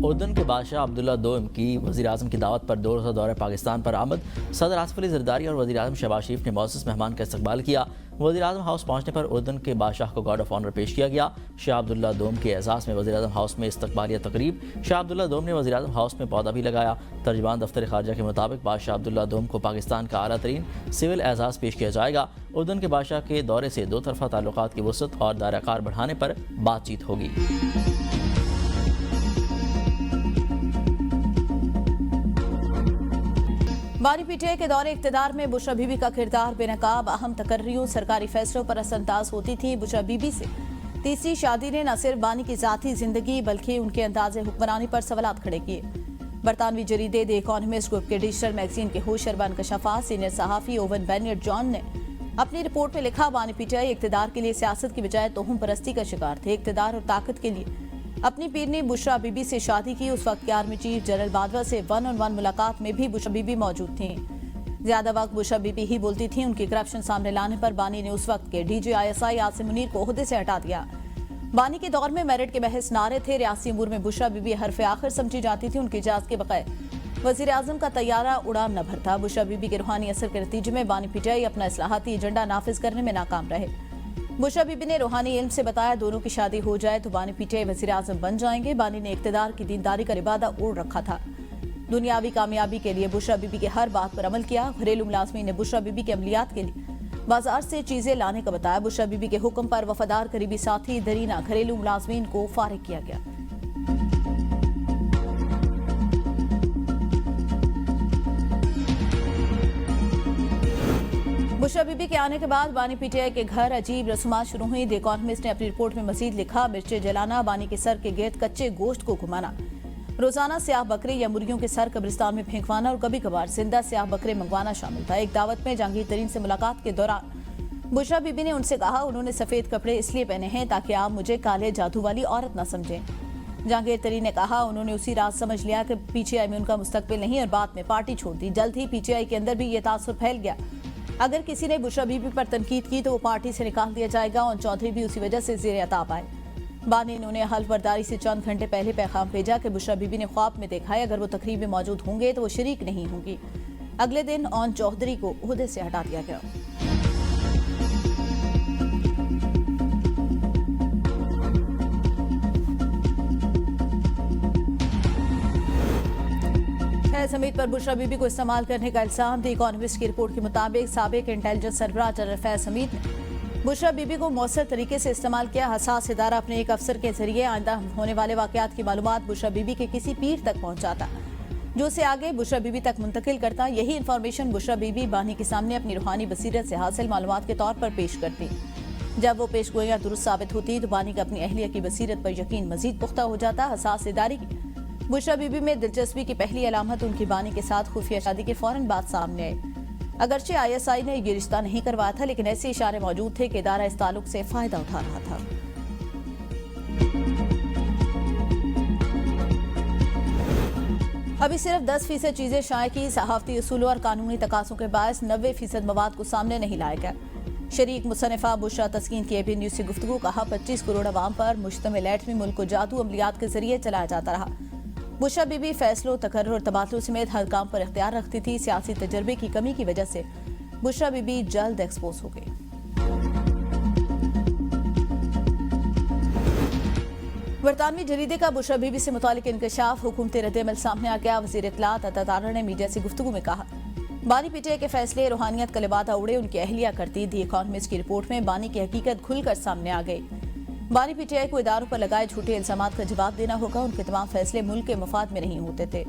उर्दन के बादशाह अब्दुल्ला दोम की वज़ीर-ए-आज़म की दावत पर 2 रोज़ा दौरे पाकिस्तान पर आमद। सदर आसिफ अली ज़रदारी और वज़ीर-ए-आज़म शहबाज शरीफ ने मौसूस मेहमान का इस्तकबाल किया। वज़ीर-ए-आज़म हाउस पहुंचने पर उर्दन के बादशाह को गार्ड ऑफ ऑनर पेश किया गया। शाह अब्दुल्ला दोम के एजाज़ में वज़ीर-ए-आज़म हाउस में इस्तकबालिया तकरीब। शाह अब्दुल्ला दोम ने वज़ीर-ए-आज़म हाउस में पौधा भी लगाया। तर्जुमान दफ्तर खारजा के मुताबिक बादशाह अब्दुल्ला दोम को पाकिस्तान का आला तरीन सिविल एजाज़ पेश किया जाएगा। उर्दन के बादशाह के दौरे से दो तरफा ताल्लुकात की वसअत और दायरा-कार बढ़ाने पर बातचीत होगी। बानी पीटीआई के दौरे इक़्तिदार में बुशरा बीबी का किरदार बेनकाब। अहम तकर्रियों सरकारी फैसलों पर असंताज होती थी। बुशरा बीबी से तीसरी शादी ने न सिर्फ बानी की ज़ाती जिंदगी बल्कि उनके अंदाज़े हुक्मरानी पर सवालात खड़े किए। बरतानवी जरीदे द इकोनॉमिस्ट ग्रुप के डिजिटल मैगजीन के होशरबा इंकशाफात सीनियर सहाफ़ी ओवन बेनियट जॉन ने अपनी रिपोर्ट में लिखा, बानी पीटीआई इक़्तिदार के लिए सियासत की बजाय तोहम परस्ती का शिकार थे। इक़्तिदार और ताकत के लिए अपनी पीर ने बुशरा बीबी से शादी की। उस वक्त के आर्मी चीफ जनरल बाजवा से 1-on-1 मुलाकात में भी बुशरा बीबी मौजूद थी। ज्यादा वक्त बुशरा बीबी ही बोलती थी। उनकी करप्शन सामने लाने पर बानी ने उस वक्त के DGISI आसिम मुनीर को ओहदे से हटा दिया। बानी के दौर में मेरिट के बहस नारे थे। रियासी अमूर में बुशरा बीबी हरफ आखिर समझी जाती थी। उनकी इजाजत के बगैर वजीर आजम का तैयारा उड़ान न भरता। बुशरा बीबी के रूहानी असर के नतीजे में बानी पीटीआई अपना इस्लाहाती एजेंडा नाफिज करने में नाकाम रहे। बुशरा बीबी ने रूहानी इल्म से बताया, दोनों की शादी हो जाए तो बानी पीटीआई वजीर आजम बन जाएंगे। बानी ने इक़्तिदार की दीनदारी का इरादा ओढ़ रखा था। दुनियावी कामयाबी के लिए बुशरा बीबी की हर बात पर अमल किया। घरेलू मुलाजमीन ने बुशरा बीबी के अमलियात के लिए बाजार से चीजें लाने का बताया। बुशरा बीबी के हुक्म पर वफादार करीबी साथी दरीना घरेलू मुलाजमीन को फारिग किया गया। बुशरा बीबी के आने के बाद बानी पीटीआई के घर अजीब रस्मात शुरू हुई। द इकोनॉमिस्ट ने अपनी रिपोर्ट में मजीद लिखा, मिर्चें जलाना, बानी के सर के गिर्द कच्चे गोश्त को घुमाना, रोजाना स्याह बकरे या मुर्गियों के सर कब्रिस्तान में फेंकवाना और कभी कभार जिंदा स्याह बकरे मंगवाना शामिल था। एक दावत में जहांगीर तरीन से मुलाकात के दौरान बुशरा बीबी ने उनसे कहा, उन्होंने सफेद कपड़े इसलिए पहने हैं ताकि आप मुझे काले जादू वाली औरत न समझें। जहांगीर तरीन ने कहा, उन्होंने उसी रात समझ लिया कि पीटीआई में उनका मुस्तकबिल नहीं और बाद में पार्टी छोड़ दी। जल्द ही पीटीआई के अंदर भी ये तासुर फैल गया, अगर किसी ने बुशरा बीबी पर तनकीद की तो वो पार्टी से निकाल दिया जाएगा। और चौधरी भी उसी वजह से जेर अताब आए। बानी ने उन्हें हल्फ बर्दारी से चंद घंटे पहले पैगाम भेजा कि बुशरा बीबी ने ख्वाब में देखा है अगर वो तकरीब में मौजूद होंगे तो वो शरीक नहीं होंगी। अगले दिन ऑन चौधरी को ओहदे से हटा दिया गया। समीत पर बुशरा बीबी को इस्तेमाल करने का इल्जाम। द इकोनॉमिस्ट की रिपोर्ट के मुताबिक साबिक इंटेलिजेंस सरबराह जनरल फैज समीत ने बुशरा बीबी को मौसर तरीके से इस्तेमाल किया। हसास इदारा अपने एक अफसर के जरिए आइंदा होने वाले वाकयात की मालूमात बुशरा बीबी के किसी पीर तक पहुंचाता, जो उसे आगे बुशरा बीबी तक मुंतकिल करता। यही इंफॉर्मेशन बुशरा बीबी बानी के सामने अपनी रूहानी बसीरत से हासिल मालूमात के तौर पर पेश करती। जब वो पेशगोइयां दुरुस्त साबित होती तो बानी का अपनी अहलिया की बसीरत पर यकीन मजीद पुख्ता हो जाता। हसास इदारे की बुशरा बीबी में दिलचस्पी की पहली अलामत उनकी बानी के साथ खुफिया शादी के फौरन बाद सामने आई। अगरचे ISI ने ये रिश्ता नहीं करवाया था, लेकिन ऐसे इशारे मौजूद थे कि इदारा इस ताल्लुक से फायदा उठा रहा था। अभी सिर्फ 10% चीजें शाये की। सहाफती उसूलों और कानूनी तकासों के बायस 90% मवाद को सामने नहीं लाया गया। शरीक मुसन्निफा बुशरा तस्कीन की AB न्यूज से गुफ्तगू, कहा 25 करोड़ अवाम पर मुश्तमिल एटमी मुल्क को जादू अमलियात के जरिए चलाया जाता रहा। बुशरा बीबी फैसलों, तकर्रुर और तबादलों समेत हर काम पर इख्तियार रखती थी। सियासी तजर्बे की कमी की वजह से बुशरा बीबी जल्द एक्सपोज हो गई। बरतानवी जरीदे का बुशरा बीबी से मुतालिक इंकशाफ, हुकूमती रद्द-ए-अमल सामने आ गया। वज़ीर इत्तलात अता तारा ने मीडिया से गुफ्तगू में कहा, बानी पीटीआई के फैसले रूहानियत का लिबादा उड़े, उनकी अहलिया करती। द इकोनॉमिस्ट की रिपोर्ट में बानी की हकीकत खुलकर सामने आ गई। बानी पीटीआई को इदारों पर लगाए झूठे इल्जामात का जवाब देना होगा। उनके तमाम फैसले मुल्क के मफाद में नहीं होते थे।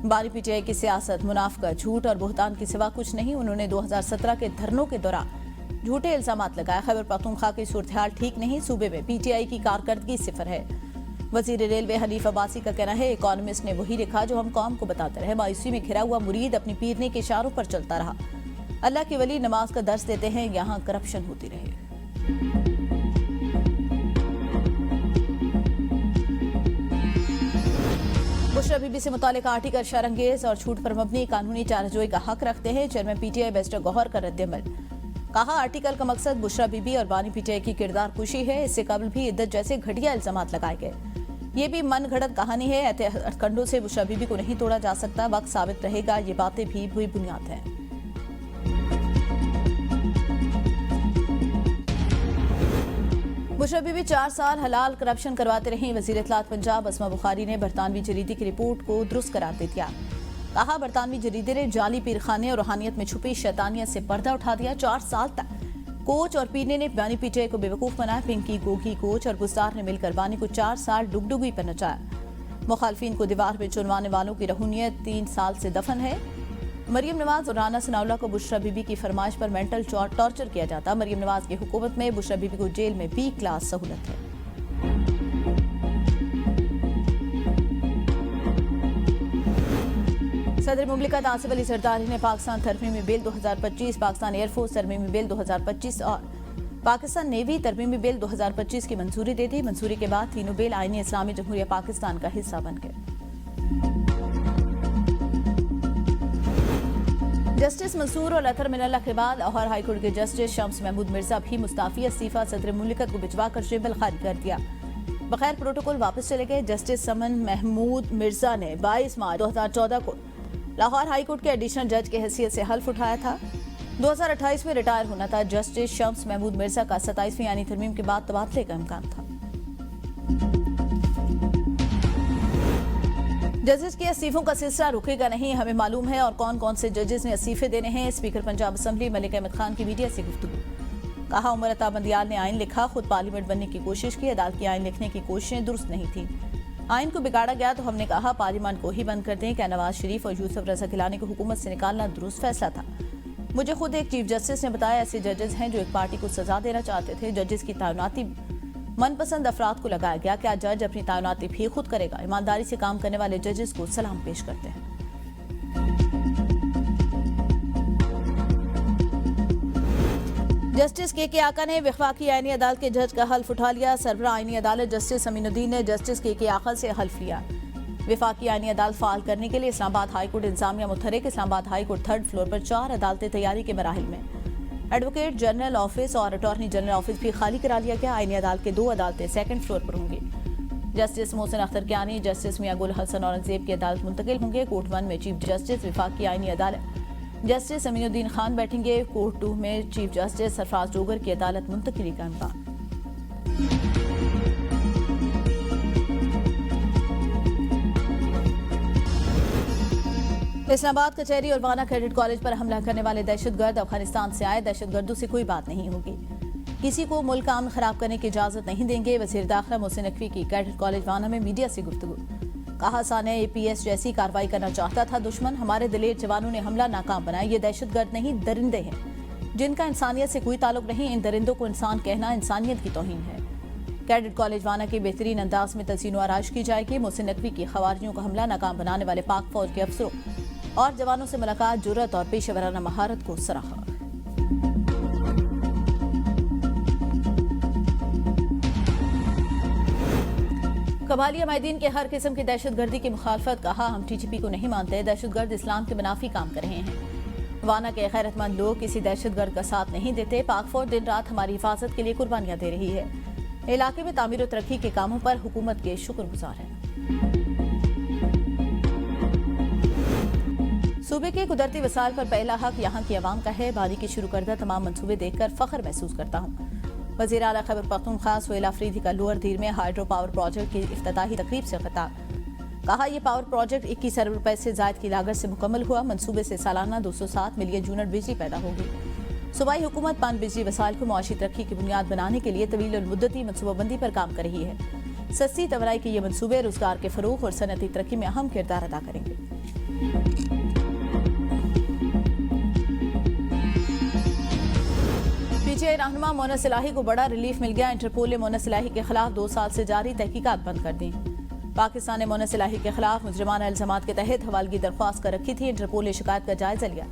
बानी पीटीआई की सियासत मुनाफका, झूठ और बुहतान के सिवा कुछ नहीं। उन्होंने 2017 के धरनों के दौरान झूठे इल्जामात लगाए। खैबर पख्तूनख्वा की सूरत-ए-हाल ठीक नहीं, सूबे में पीटीआई की कारकर्दगी सिफर है। वजीर रेलवे हनीफ अब्बासी का कहना है, इकोनॉमिस्ट ने वही लिखा जो हम कौम को बताते रहे। मायूसी में घिरा हुआ मुरीद अपनी पीरने के इशारों पर चलता रहा। अल्लाह के वली नमाज का दर्स देते हैं, यहाँ करप्शन होती रहे। बुशरा बीबी से मुतालिक आर्टिकल शरंगेज और छूट पर मबनी कानूनी चाराजोई का हक रखते हैं। चेयरमैन पीटीआई बैरिस्टर गौहर का रद्द-ए-अमल, कहा आर्टिकल का मकसद बुशरा बीबी और बानी पीटीआई की किरदार कुशी है। इससे कबल भी इद्दत जैसे घटिया इल्जामात लगाए गए। ये भी मन घड़त कहानी है। ऐसे हथकंडों से बुशरा बीबी को नहीं तोड़ा जा सकता। वक्त साबित रहेगा ये बातें भी बुरी बुनियाद हैं। बुशरा बीबी 4 साल हलाल करप्शन करवाते रही। वजीर इत्तलात पंजाब अस्मा बुखारी ने बरतानवी जरीदे की रिपोर्ट को दुरुस्त करार दे दिया। कहा बरतानवी जरीदे ने जाली पीरखाने और रूहानियत में छुपी शैतानियत से पर्दा उठा दिया। 4 साल तक कोच और पीने ने बानी पीटीआई को बेवकूफ़ बनाया। पिंकी गोगी कोच और गुस्तार ने मिलकर बानी को 4 साल डुगडुगी पर नचाया। मुखालफिन को दीवार में चुनवाने वालों की रहूनियत 3 साल से दफन है। मरियम नवाज और राना सनाउल्लाह को बुशरा बीबी की फरमाइश पर मेंटल टॉर्चर किया जाता। मरियम नवाज की हुकूमत में बुशरा बीबी को जेल में B क्लास सहूलत है। सदर मुमलिकत आसिफ अली जरदारी ने पाकिस्तान तरमीमी बिल 2025, पाकिस्तान एयरफोर्स तरमीमी बिल 2025 और पाकिस्तान नेवी तरमीमी बिल 2025 की मंजूरी दे दी। मंजूरी के बाद तीनों बिल आईनी इस्लामी जमहूरिया पाकिस्तान का हिस्सा बन गए। जस्टिस मंसूर और अतर मिनल्ला के बाद लाहौर हाईकोर्ट के जस्टिस शम्स महमूद मिर्जा भी मुस्ताफी। इस्तीफा सदर मुमलिकत को भिजवाकर जेबल खारिज कर दिया। बगैर प्रोटोकॉल वापस चले गए। जस्टिस समन महमूद मिर्जा ने 22 मार्च 2014 को लाहौर हाईकोर्ट के एडिशनल जज की हैसियत से हल्फ उठाया था। 2028 में रिटायर होना था। जस्टिस शम्स महमूद मिर्जा का 27वीं यानी तरमीम के बाद तबादले का इम्कान था। जजेस के इस्तीफों का सिलसिला रुकेगा नहीं। हमें मालूम है और कौन कौन से जजेस ने इस्तीफे देने हैं। स्पीकर पंजाब असम्बली मलिक अहमद खान की मीडिया से गुफ्तगू। कहा उमर अता बंदियाल ने आइन लिखा, खुद पार्लियामेंट बनने की कोशिश की। अदालत की आइन लिखने की कोशिशें दुरुस्त नहीं थी। आइन को बिगाड़ा गया तो हमने कहा पार्लियामेंट को ही बंद कर दें। क्या नवाज शरीफ और यूसुफ रजा गिलानी को हुकूमत से निकालना दुरुस्त फैसला था? मुझे खुद एक चीफ जस्टिस ने बताया ऐसे जजेस हैं जो एक पार्टी को सजा देना चाहते थे। जजेस की तैनाती मनपसंद अफराद को लगाया गया। क्या जज अपनी तैनाती भी खुद करेगा? ईमानदारी से काम करने वाले जजेस को सलाम पेश करते हैं। जस्टिस के आका ने वफाकी आईनी अदालत के जज का हल्फ उठा लिया। सरबरा आईनी अदालत जस्टिस अमीनुद्दीन ने जस्टिस के आका से हल्फ लिया। वफाकी आईनी अदालत फाल करने के लिए इस्लामाबाद हाईकोर्ट इंतजामिया मुतहरिक। इस्लामाबाद हाईकोर्ट 3rd फ्लोर पर 4 अदालतें तैयारी के मराहिल में। एडवोकेट जनरल ऑफिस और अटॉर्नी जनरल ऑफिस भी खाली करा लिया गया। आईनी अदालत के 2 अदालतें 2nd फ्लोर पर होंगी। जस्टिस मोहसिन अख्तर कियानी, जस्टिस मियां गुल हसन औरंगजेब की अदालत मुंतकिल होंगे। कोर्ट 1 में चीफ जस्टिस वफाकी आईनी अदालत जस्टिस अमीनुद्दीन खान बैठेंगे। कोर्ट 2 में चीफ जस्टिस सरफराज डोगर की अदालत मुंतकिली का इम्कान। इस्लामाबाद कचहरी और वाना क्रेडिट कॉलेज पर हमला करने वाले दहशतगर्द अफगानिस्तान से आए। दहशतगर्दों से कोई बात नहीं होगी। किसी को मुल्क का अमन खराब करने की इजाजत नहीं देंगे। वजीर दाखिला मोहसिन नकवी की क्रेडिट कॉलेज वाना में मीडिया से गुफ्तगू। कहा साने APS जैसी कार्रवाई करना चाहता था दुश्मन। हमारे दिलेर जवानों ने हमला नाकाम बनाया। ये दहशतगर्द नहीं दरिंदे हैं जिनका इंसानियत से कोई ताल्लुक नहीं। इन दरिंदों को इंसान कहना इंसानियत की तौहीन है। कैडेट कॉलेज वाना के बेहतरीन अंदाज में तज़ीन आराइश की जाएगी। मोहसिन नकवी की खवारियों का हमला नाकाम बनाने वाले पाक फौज के अफसरों और जवानों से मुलाकात, जुर्रत और पेशेवराना महारत को सराहा। कबालिया माहिदीन के हर किस्म की दहशतगर्दी की मुखालफत। कहा हम TTP को नहीं मानते। दहशतगर्द इस्लाम के मुनाफी काम कर रहे हैं। वाना के गैरतमंद लोग किसी दहशतगर्द का साथ नहीं देते। पाक फौज दिन रात हमारी हिफाजत के लिए कुर्बानियां दे रही है। इलाके में तामीर और तरक्की के कामों पर हुकूमत के शुक्रगुजार हैं। सूबे के कुदरती वसाइल पर पहला हक यहाँ की आवाम का है। बानी के शुरू करदा तमाम मंसूबे देखकर फख्र महसूस करता हूँ। वज़ीर आला खैबर पख्तूनख्वा सुहेल आफरीदी का लोअर धीर में हाइड्रो पावर प्रोजेक्ट की इफ्तिताही तकरीब से खिताब। कहा यह पावर प्रोजेक्ट 21 अरब रुपए से ज़ायद की लागत से मुकम्मल हुआ। मंसूबे से सालाना 207 मिलियन यूनिट बिजली पैदा होगी। सूबाई हुकूमत पान बिजली वसाइल को मुआशी तरक्की की बुनियाद बनाने के लिए तवील मुद्दती मनसूबाबंदी पर काम कर रही है। सस्ती तवनाई के ये मनसूबे रोजगार के फरोग और सनती तरक्की में अहम किरदार अदा करेंगे। PTI रहनुमा मोनस इलाही को बड़ा रिलीफ मिल गया। इंटरपोल ने मोनस इलाही के खिलाफ 2 साल से जारी तहकीकात बंद कर दी। पाकिस्तान ने मोनस इलाही के खिलाफ मुजरिमाना इल्जामात के तहत हवालगी दरख्वास्त कर रखी थी। इंटरपोल ने शिकायत का जायजा लिया।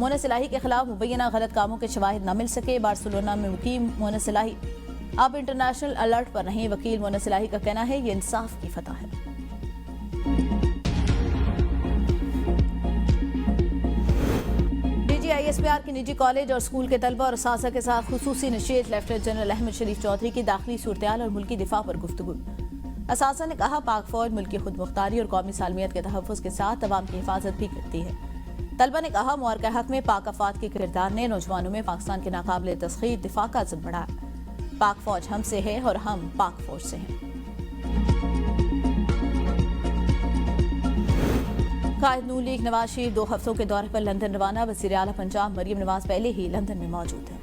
मोनस इलाही के खिलाफ मुबैना गलत कामों के शवाहिद न मिल सके। बार्सिलोना में मुकीम मोनस इलाही अब इंटरनेशनल अलर्ट पर नहीं। वकील मोनस इलाही का कहना है ये इंसाफ की फतह है। ISPR की निजी कॉलेज और स्कूल के तलबा और असातिज़ा के साथ खुसूसी नशीत। लेफ्टिनेंट जनरल अहमद शरीफ चौधरी की दाखिली सूरत-ए-हाल और मुल्की दिफा पर गुफ्तगू। असासा ने कहा, पाक फौज मुल्क की खुद मुख्तारी और कौमी सालमियत के तहफ़्फ़ुज़ के साथ अवाम की हिफाजत भी करती है। तलबा ने कहा, मुआर के हक में पाक अफवाद के किरदार ने नौजवानों में पाकिस्तान के नाकाबिले तस्खीर दिफा का अज़्म बढ़ाया। पाक फौज हमसे है और हम पाक फौज से हैं। कायद नून लीग नवाज शरीफ 2 हफ्तों के दौरे पर लंदन रवाना। वज़ीर आला पंजाब मरियम नवाज पहले ही लंदन में मौजूद है।